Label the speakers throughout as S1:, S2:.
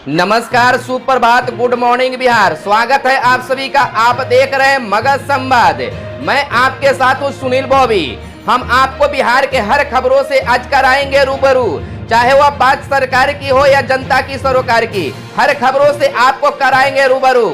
S1: नमस्कार, सुप्रभात, good morning Bihar. स्वागत है आप सभी का। आप देख रहे हैं मगध संवाद। मैं आपके साथ हूं सुनील बॉबी। हम आपको बिहार के हर खबरों से आज कराएंगे रूबरू, चाहे वह बात सरकार की हो या जनता की सरोकार की। हर खबरों से आपको कराएंगे रूबरू।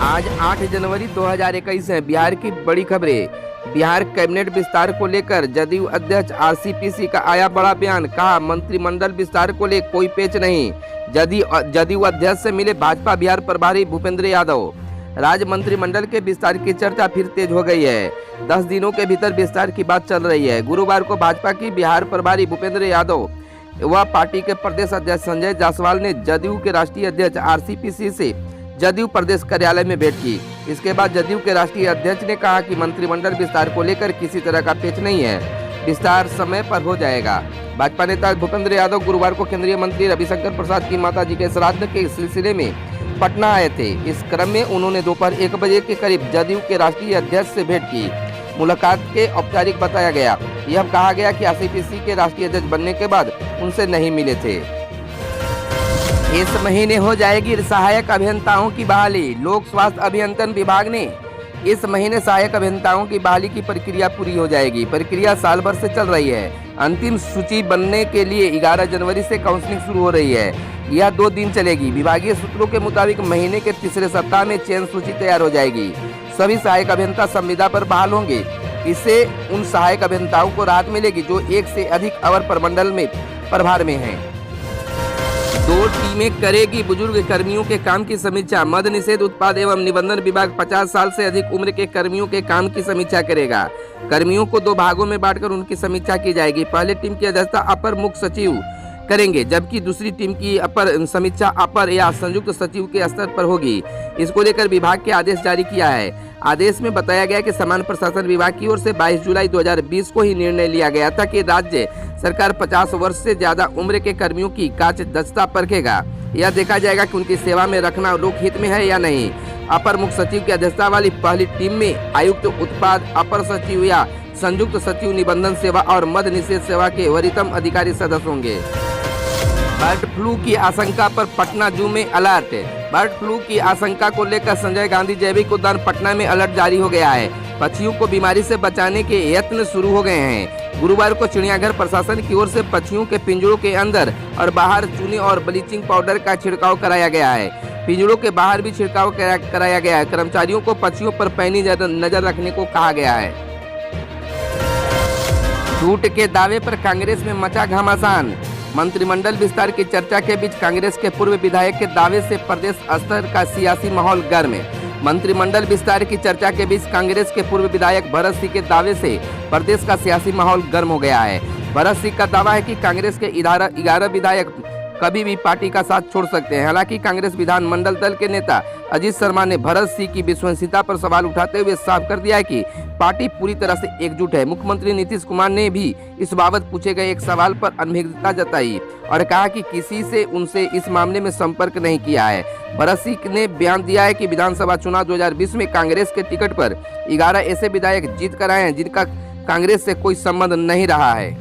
S1: आज 8 जनवरी 2021 है। बिहार की बड़ी खबरें। बिहार कैबिनेट विस्तार को लेकर जदयू अध्यक्ष आरसीपी का आया बड़ा बयान। कहा, मंत्रिमंडल विस्तार को लेकर कोई पेच नहीं। जदयू अध्यक्ष से मिले भाजपा बिहार प्रभारी भूपेंद्र यादव। राज्य मंत्रिमंडल के विस्तार की चर्चा फिर तेज हो गई है। 10 दिनों के भीतर विस्तार की बात चल रही है। गुरुवार को भाजपा की बिहार प्रभारी भूपेंद्र यादव व पार्टी के प्रदेश अध्यक्ष संजय जायसवाल ने जदयू के राष्ट्रीय अध्यक्ष आरसीपी से जदयू प्रदेश कार्यालय में भेंट की। इसके बाद जदयू के राष्ट्रीय अध्यक्ष ने कहा कि मंत्रिमंडल विस्तार को लेकर किसी तरह का पेच नहीं है, विस्तार समय पर हो जाएगा। भाजपा नेता भूपेंद्र यादव गुरुवार को केंद्रीय मंत्री रविशंकर प्रसाद की माताजी के श्राद्ध के सिलसिले में पटना आए थे। इस क्रम में उन्होंने दोपहर 1 बजे के करीब जदयू के राष्ट्रीय अध्यक्ष से भेंट की। मुलाकात के औपचारिक बताया गया। यह कहा गया कि आरसीपी के राष्ट्रीय अध्यक्ष बनने के बाद उनसे नहीं मिले थे। इस महीने हो जाएगी सहायक अभियंताओं की बहाली। लोक स्वास्थ्य अभियंत्रण विभाग ने इस महीने सहायक अभियंताओं की बहाली की प्रक्रिया पूरी हो जाएगी। प्रक्रिया साल भर से चल रही है। अंतिम सूची बनने के लिए 11 जनवरी से काउंसलिंग शुरू हो रही है। यह 2 दिन चलेगी। विभागीय सूत्रों के मुताबिक महीने के तीसरे सप्ताह में चयन सूची तैयार हो जाएगी। सभी सहायक अभियंता संविदा पर बहाल होंगे। इससे उन सहायक अभियंताओं को राहत मिलेगी जो 1 से अधिक अवर प्रमंडल में प्रभार में हैं। 2 टीमें करेगी बुजुर्ग कर्मियों के काम की समीक्षा। मद्य निषेध उत्पाद एवं निबंधन विभाग 50 साल से अधिक उम्र के कर्मियों के काम की समीक्षा करेगा। कर्मियों को 2 भागों में बांटकर उनकी समीक्षा की जाएगी। पहली टीम की अध्यक्षता अपर मुख्य सचिव करेंगे, जबकि दूसरी टीम की समीक्षा अपर या संयुक्त सचिव के स्तर पर होगी। इसको लेकर विभाग के आदेश जारी किया है। आदेश में बताया गया कि सामान्य प्रशासन विभाग की ओर से 22 जुलाई 2020 को ही निर्णय लिया गया था कि राज्य सरकार 50 वर्ष से ज्यादा उम्र के कर्मियों की कार्यदक्षता परखेगा। यह देखा जाएगा कि उनकी सेवा में रखना लोकहित में है या नहीं। अपर मुख्य सचिव की अध्यक्षता वाली पहली टीम में आयुक्त उत्पाद, अपर सचिव या संयुक्त सचिव निबंधन सेवा और मद्य निषेध सेवा के वरीयतम अधिकारी सदस्य होंगे। बर्ड फ्लू की आशंका पर पटना जू में अलर्ट। बर्ड फ्लू की आशंका को लेकर संजय गांधी जैविक उद्यान पटना में अलर्ट जारी हो गया है। पक्षियों को बीमारी से बचाने के यत्न शुरू हो गए हैं। गुरुवार को चिड़ियाघर प्रशासन की ओर से पक्षियों के पिंजरों के अंदर और बाहर चूने और ब्लीचिंग पाउडर का छिड़काव कराया गया है। पिंजरों के बाहर भी छिड़काव कराया गया है। कर्मचारियों को पक्षियों पर पैनी नजर रखने को कहा गया है। झूठ के दावे पर कांग्रेस में मचा घमासान। मंत्रिमंडल विस्तार की चर्चा के बीच कांग्रेस के पूर्व विधायक के दावे से प्रदेश स्तर का सियासी माहौल गर्म है। मंत्रिमंडल विस्तार की चर्चा के बीच कांग्रेस के पूर्व विधायक भरत सिंह के दावे से प्रदेश का सियासी माहौल गर्म हो गया है। भरत सिंह का दावा है कि कांग्रेस के 11 विधायक कभी भी पार्टी का साथ छोड़ सकते हैं। हालांकि कांग्रेस विधानमंडल दल के नेता अजीत शर्मा ने भरत सिंह की विश्वसनीयता पर सवाल उठाते हुए साफ कर दिया है कि पार्टी पूरी तरह से एकजुट है। मुख्यमंत्री नीतीश कुमार ने भी इस बाबत पूछे गए एक सवाल पर अनभिज्ञता जताई और कहा कि किसी से उनसे इस मामले में संपर्क नहीं किया है। भरत सिंह ने बयान दिया है कि विधानसभा चुनाव 2020 में कांग्रेस के टिकट पर 11 ऐसे विधायक जीत कर आए हैं जिनका कांग्रेस से कोई संबंध नहीं रहा है।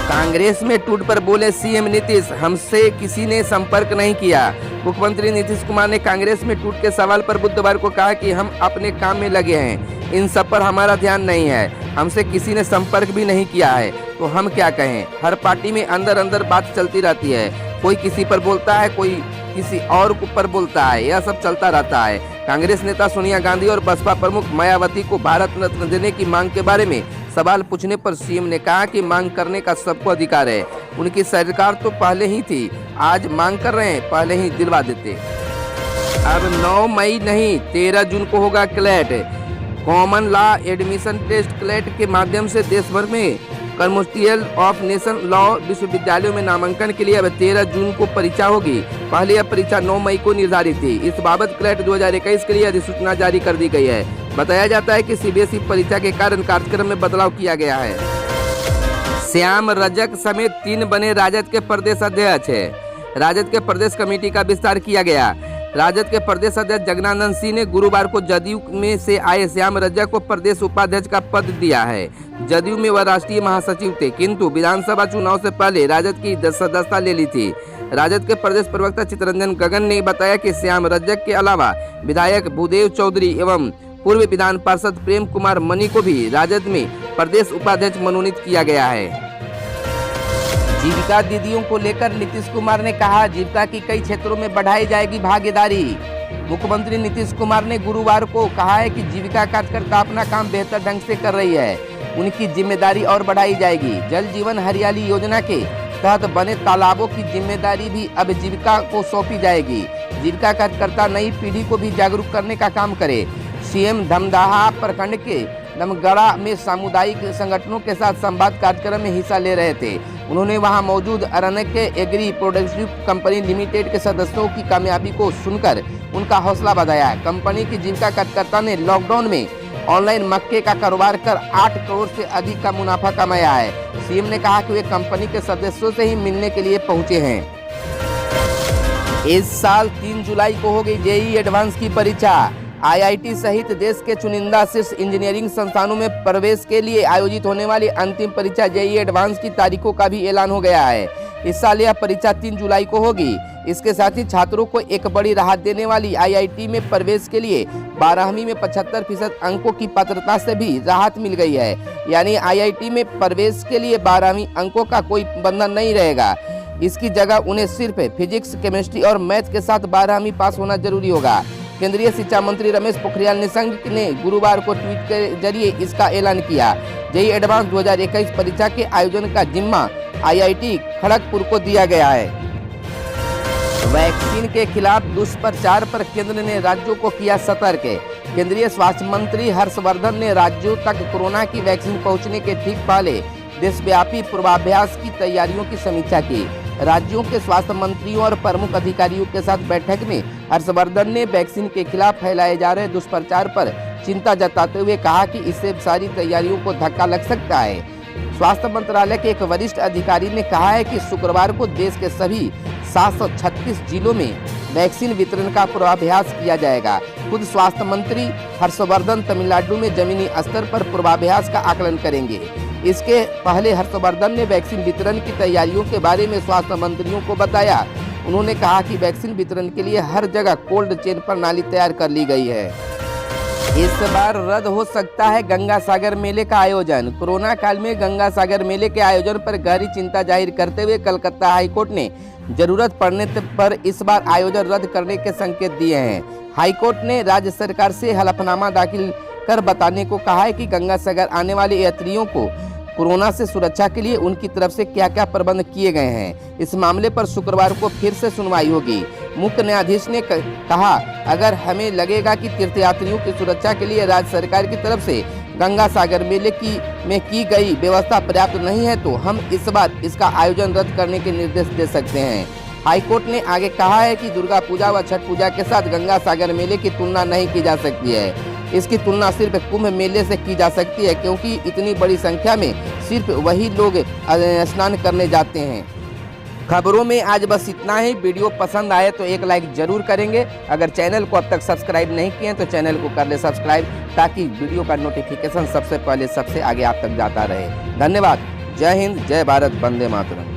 S1: कांग्रेस में टूट पर बोले सीएम नीतीश, हमसे किसी ने संपर्क नहीं किया। मुख्यमंत्री नीतीश कुमार ने कांग्रेस में टूट के सवाल पर बुधवार को कहा कि हम अपने काम में लगे हैं, इन सब पर हमारा ध्यान नहीं है, हमसे किसी ने संपर्क भी नहीं किया है, तो हम क्या कहें। हर पार्टी में अंदर अंदर बात चलती रहती है, कोई किसी पर बोलता है, कोई किसी और पर बोलता है, यह सब चलता रहता है। कांग्रेस नेता सोनिया गांधी और बसपा प्रमुख मायावती को भारत रत्न देने की मांग के बारे में सवाल पूछने पर सीएम ने कहा कि मांग करने का सबको अधिकार है। उनकी सरकार तो पहले ही थी, आज मांग कर रहे हैं, पहले ही दिलवा देते। अब 9 मई नहीं 13 जून को होगा CLAT. Common law admission test CLAT के माध्यम से देश भर में कमर्शियल ऑफ नेशन लॉ विश्वविद्यालयों में नामांकन के लिए अब 13 जून को परीक्षा होगी। पहले यह परीक्षा 9 मई को निर्धारित थी। इस बाबत क्लैट 2021 के लिए अधिसूचना जारी कर दी गई है। बताया जाता है कि सीबीएसई परीक्षा के कारण कार्यक्रम में बदलाव किया गया है। श्याम रजक समेत 3 बने राजद के प्रदेश अध्यक्ष। राजद के प्रदेश कमेटी का विस्तार किया गया। राजद के प्रदेश अध्यक्ष जगनानंद सिंह ने गुरुवार को जदयू में से आए श्याम रजक को प्रदेश उपाध्यक्ष का पद दिया है। जदयू में वह राष्ट्रीय महासचिव थे, किंतु विधानसभा चुनाव से पहले राजद की सदस्यता ले ली थी। राजद के प्रदेश प्रवक्ता चित्तरंजन गगन ने बताया कि श्याम रजक के अलावा विधायक भूदेव चौधरी एवं पूर्व विधान पार्षद प्रेम कुमार मनी को भी राजद में प्रदेश उपाध्यक्ष मनोनीत किया गया है। जीविका दीदियों को लेकर नीतीश कुमार ने कहा, जीविका की कई क्षेत्रों में बढ़ाई जाएगी भागीदारी। मुख्यमंत्री नीतीश कुमार ने गुरुवार को कहा है कि जीविका कार्यकर्ता अपना काम बेहतर ढंग से कर रही है, उनकी जिम्मेदारी और बढ़ाई जाएगी। जल जीवन हरियाली योजना के तहत बने तालाबों की जिम्मेदारी भी अब जीविका को सौंपी जाएगी। जीविका कार्यकर्ता नई पीढ़ी को भी जागरूक करने का काम करे। सीएम धमदाहा प्रखंड के दमगड़ा में सामुदायिक संगठनों के साथ संवाद कार्यक्रम में हिस्सा ले रहे थे। उन्होंने वहां मौजूद Aranyak agree productive company limited के सदस्यों की कामयाबी को सुनकर उनका हौसला बढ़ाया। कंपनी की जीविका कार्यकर्ता ने लॉकडाउन में ऑनलाइन मक्के का कारोबार कर 8 करोड़ से अधिक का मुनाफा कमाया है। सीएम ने कहा कि वे कंपनी के सदस्यों से ही मिलने के लिए पहुंचे हैं। इस साल 3 जुलाई को होगी जेईई एडवांस की परीक्षा। आईआईटी सहित देश के चुनिंदा शीर्ष इंजीनियरिंग संस्थानों में प्रवेश के लिए आयोजित होने वाली अंतिम परीक्षा जेईई एडवांस की तारीखों का भी ऐलान हो गया है। इस साल यह परीक्षा 3 जुलाई को होगी। इसके साथ ही छात्रों को एक बड़ी राहत देने वाली आईआईटी में प्रवेश के लिए 12वीं में 75% अंकों की पात्रता से भी राहत मिल गई है। यानी आईआईटी में प्रवेश के लिए 12वीं अंकों का कोई बंधन नहीं रहेगा। इसकी जगह उन्हें सिर्फ फिजिक्स, केमिस्ट्री और मैथ के साथ 12वीं पास होना जरूरी होगा। केंद्रीय शिक्षा मंत्री रमेश पोखरियाल निशंक ने गुरुवार को ट्वीट के जरिए इसका ऐलान किया। जेईई एडवांस 2021 परीक्षा के आयोजन का जिम्मा आईआईटी खड़गपुर को दिया गया है। वैक्सीन के खिलाफ दुष्प्रचार पर केंद्र ने राज्यों को किया सतर्क। केंद्रीय स्वास्थ्य मंत्री हर्षवर्धन ने राज्यों तक कोरोना की वैक्सीन पहुंचने के ठीक पहले देशव्यापी पूर्वाभ्यास की तैयारियों की समीक्षा की। राज्यों के स्वास्थ्य मंत्रियों और प्रमुख अधिकारियों के साथ बैठक में हर्षवर्धन ने वैक्सीन के खिलाफ फैलाए जा रहे दुष्प्रचार पर चिंता जताते हुए कहा कि इससे सारी तैयारियों को धक्का लग सकता है। स्वास्थ्य मंत्रालय के एक वरिष्ठ अधिकारी ने कहा है कि शुक्रवार को देश के सभी 736 जिलों में वैक्सीन वितरण का पूर्वाभ्यास किया जाएगा। खुद स्वास्थ्य मंत्री हर्षवर्धन तमिलनाडु में जमीनी स्तर पर पूर्वाभ्यास का आकलन करेंगे। इसके पहले हर्षवर्धन ने वैक्सीन वितरण की तैयारियों के बारे में स्वास्थ्य मंत्रियों को बताया। उन्होंने कहा कि वैक्सीन वितरण के लिए हर जगह कोल्ड चेन प्रणाली तैयार कर ली गई है। इस बार रद्द हो सकता है गंगा सागर मेले का आयोजन। कोरोना काल में गंगा सागर मेले के आयोजन पर गहरी चिंता जाहिर करते हुए कलकत्ता हाईकोर्ट ने जरूरत पड़ने पर इस बार आयोजन रद्द करने के संकेत दिए हैं। हाईकोर्ट ने राज्य सरकार से हलफनामा दाखिल कर बताने को कहा है कि गंगा सागर आने वाले यात्रियों को कोरोना से सुरक्षा के लिए उनकी तरफ से क्या क्या प्रबंध किए गए हैं। इस मामले पर शुक्रवार को फिर से सुनवाई होगी। मुख्य न्यायाधीश ने कहा, अगर हमें लगेगा कि तीर्थयात्रियों की सुरक्षा के लिए राज्य सरकार की तरफ से गंगा सागर मेले में की गई व्यवस्था पर्याप्त नहीं है तो हम इस बार इसका आयोजन रद्द करने के निर्देश दे सकते हैं। हाईकोर्ट ने आगे कहा है कि दुर्गा पूजा व छठ पूजा के साथ गंगा सागर मेले की तुलना नहीं की जा सकती है। इसकी तुलना सिर्फ कुंभ मेले से की जा सकती है, क्योंकि इतनी बड़ी संख्या में सिर्फ वही लोग स्नान करने जाते हैं। खबरों में आज बस इतना ही। वीडियो पसंद आए तो एक लाइक जरूर करेंगे। अगर चैनल को अब तक सब्सक्राइब नहीं किए तो चैनल को कर ले सब्सक्राइब, ताकि वीडियो का नोटिफिकेशन सबसे पहले सबसे आगे आप तक जाता रहे। धन्यवाद। जय हिंद, जय भारत, वंदे मातरम।